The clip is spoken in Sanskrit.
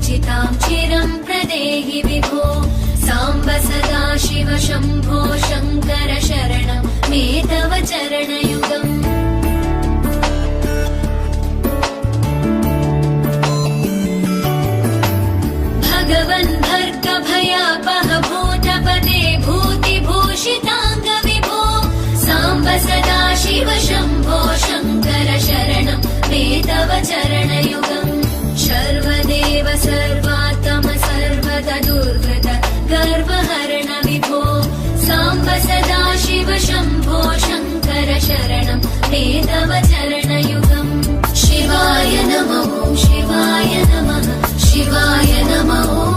पूजितां चिरं प्रदेहि विभो साम्ब सदा शिव शम्भो शङ्कर शरणं मे तव चरणयुगम् भगवन् भर्गभयापह भूतपते भूतिभूषिताङ्ग विभो साम्ब सदा शिव शम्भो शङ्कर शरणं मे तव चरणयुगम् सर्वदेव सर्वात्म सर्वदा दुर्गत गर्वहरण विभो साम्ब सदा शिव शम्भो शङ्कर शरणं मे तव चरणयुगम् शिवाय नमः शिवाय नमः शिवाय नमः।